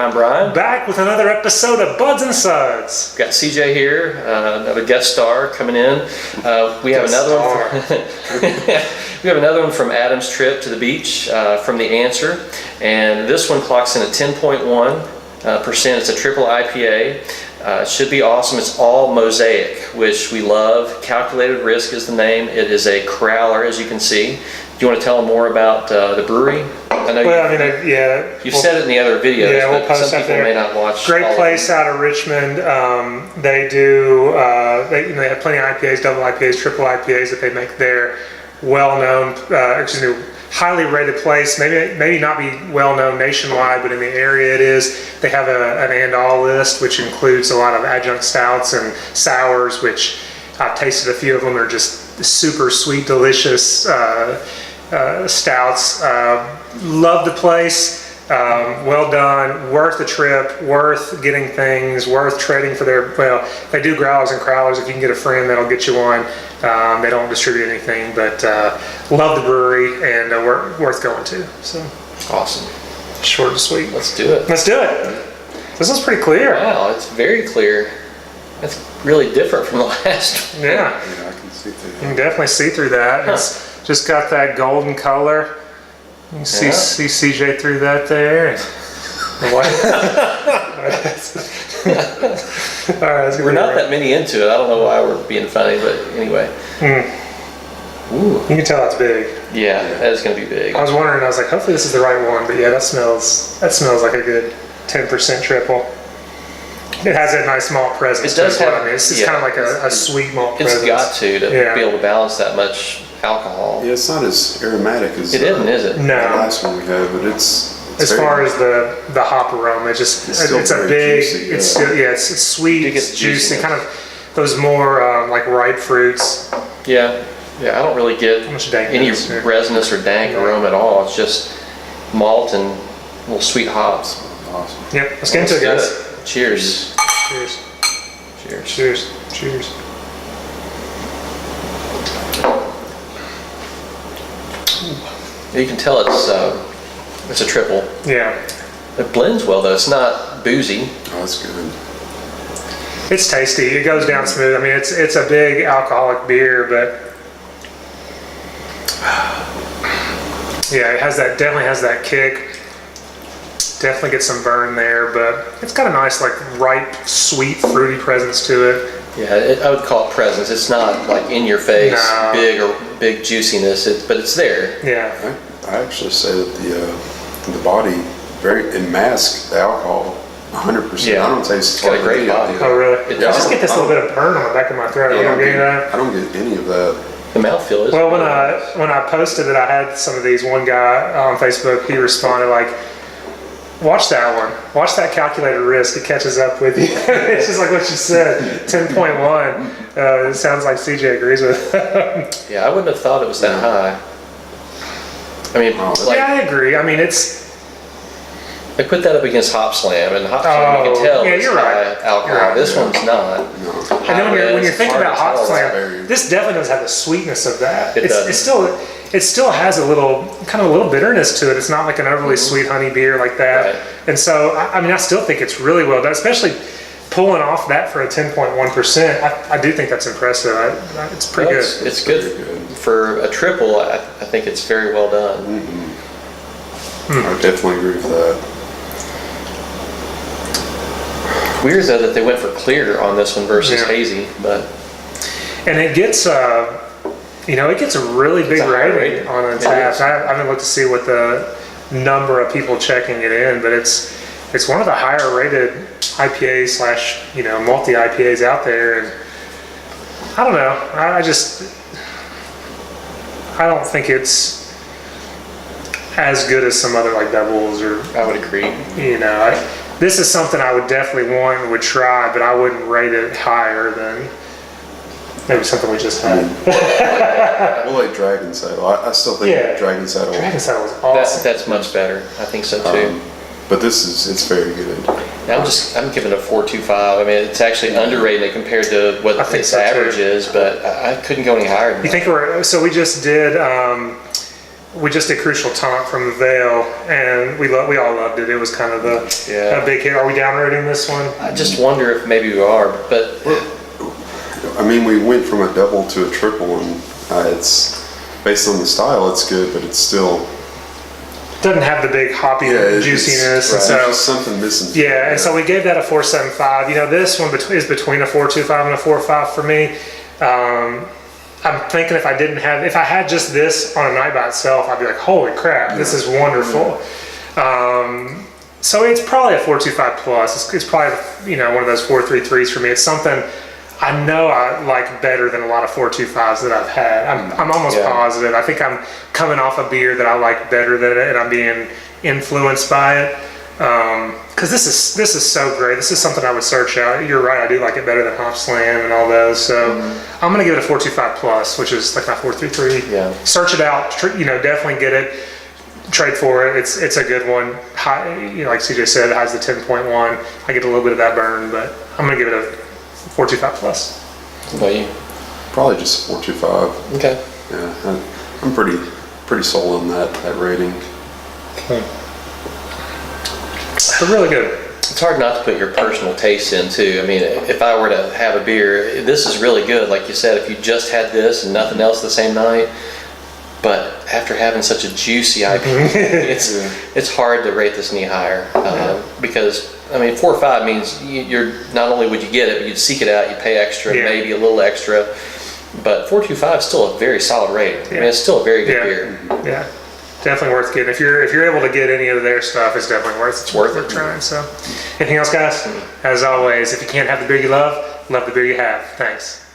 I'm Bryan. Back with another episode of Buds and Suds. Got CJ here, another guest star coming in. We have another one. We have another one from Adam's trip to the beach from the Answer, and this one clocks in at 10.1%. It's a triple IPA. It should be awesome. It's all Mosaic, which we love. Calculated Risk is the name. It is a crowler, as you can see. Do you want to tell them more about the brewery? I know you've said it in the other videos, yeah, we'll but post some people there. may not watch. Great place out of Richmond. They do. They have plenty of IPAs, double IPAs, triple IPAs that they make there. Well-known, highly rated place. Maybe not be well-known nationwide, but in the area it is. They have an and-all list, which includes a lot of adjunct stouts and sours, which I've tasted a few of them. They're just super sweet, delicious stouts. Love the place. Well done. Worth the trip. Worth getting things. Worth trading for their. Well, they do growlers and crowlers. If you can get a friend, that'll get you one. They don't distribute anything, but love the brewery and worth going to. So awesome. Short and sweet. Let's do it. Let's do it. This one's pretty clear. Wow, it's very clear. That's really different from the last one. Yeah. I can see through that. You can definitely see through that. Huh. It's just got that golden color. You can see CJ through that there. What? All right, we're not that many into it. I don't know why we're being funny, but anyway. Ooh. You can tell that's big. Yeah, that is going to be big. I was wondering. I was like, hopefully this is the right one. But yeah, that smells like a good 10% triple. It has that nice malt presence. It does have. I mean, it's kind of like a sweet malt presence. It's got to be able to balance that much alcohol. Yeah, it's not as aromatic as it isn't, is it? No. The last one we had, but it's as far as the hop aroma, it's a big. Juicy, it's sweet. It's juicy. Kind of those more like ripe fruits. Yeah. I don't really get any resinous or dank aroma at all. It's just malt and little sweet hops. Awesome. Yep. Let's get into it, guys. Cheers. Cheers. Cheers. Cheers. Cheers. You can tell it's a triple. Yeah. It blends well though. It's not boozy. Oh, that's good. It's tasty. It goes down smooth. I mean, it's a big alcoholic beer, but yeah, it definitely has that kick. Definitely get some burn there, but it's got a nice, like, ripe, sweet, fruity presence to it. Yeah, I would call it presence. It's not like in your face, No. big juiciness, but it's there. Yeah. I actually say that the body it masks the alcohol 100%. Yeah. I don't taste It's got a great body. Oh, really? It I does. just get this little bit of burn on the back of my throat. I You don't get any of that? don't get any of that. The mouthfeel is. Well, when I posted it, I had some of these. One guy on Facebook, he responded like, watch that one. Watch that calculated risk. It catches up with you. It's just like what you said. 10.1. It sounds like CJ agrees with. Yeah, I wouldn't have thought it was that high. I mean, Yeah, I agree. I mean, it's. they put that up against Hop Slam, and Hop Slam you can tell it's you're high right. alcohol. You're right. This one's not. No. And then when you're thinking about Hop Hot Slam, this definitely does have the sweetness of that. It does. It still has a little bitterness to it. It's not like an overly sweet honey beer like that. Right. And so, I mean, I still think it's really well done, especially pulling off that for a 10.1%. I do think that's impressive. It's pretty good. It's good for a triple. I think it's very well done. I definitely agree with that. Weird though that they went for clear on this one versus hazy, but And it gets a really big a high rating rating. on Untapped. I haven't looked to see what the number of people checking it in, but it's one of the higher rated IPAs / multi IPAs out there. And I don't know. I don't think it's as good as some other like doubles or. I would agree. This is something I would definitely want and would try, but I wouldn't rate it higher than maybe something we just had. Well, like Dragon Saddle. I still think Dragon Saddle. Dragon Saddle was awesome. That's much better. I think so too. But it's very good. I'm giving it a 4.25. I mean, it's actually underrated compared to what its average is, but I couldn't go any higher than You that. think so we just did we just did Crucial Taunt from the Veil, and we all loved it. It was kind of a big hit. Are we downrating this one? I just wonder if maybe we are, but I mean, we went from a double to a triple, and it's based on the style, it's good, but it's still Doesn't have the big hoppy juiciness, and so there's just something missing. yeah, and so we gave that a 4.75. You know, this one is between a 4.25 and a 4.5 for me. I'm thinking if I had just this on a night by itself, I'd be like, holy crap, this is wonderful. So it's probably a 4.25 plus. It's probably, you know, one of those 4.33s for me. It's something I know I like better than a lot of 4.25s that I've had. I'm almost positive. I think I'm coming off a beer that I like better than it, and I'm being influenced by it. Because this is so great. This is something I would search out. You're right. I do like it better than Hop Slam and all those. So I'm gonna give it a 4.25 plus, which is like my 4.33. Yeah. Search it out. You know, definitely get it. Trade for it. It's a good one. High, you know, like CJ said, it has the 10.1. I get a little bit of that burn, but I'm gonna give it a 4.25 plus. What about you? Probably just 4.25. Okay. Yeah, I'm pretty sold on that rating. But really good. It's hard not to put your personal taste in too. I mean, if I were to have a beer, this is really good. Like you said, if you just had this and nothing else the same night, but after having such a juicy IPA, it's hard to rate this any higher because I mean 4 or 5 means you're not only would you get it, but you'd seek it out, you pay extra, maybe a little extra. But 4.25 is still a very solid rating. I mean, it's still a very good beer. Yeah, definitely worth getting. If you're able to get any of their stuff, it's definitely worth it trying. So, anything else, guys? As always, if you can't have the beer you love the beer you have. Thanks.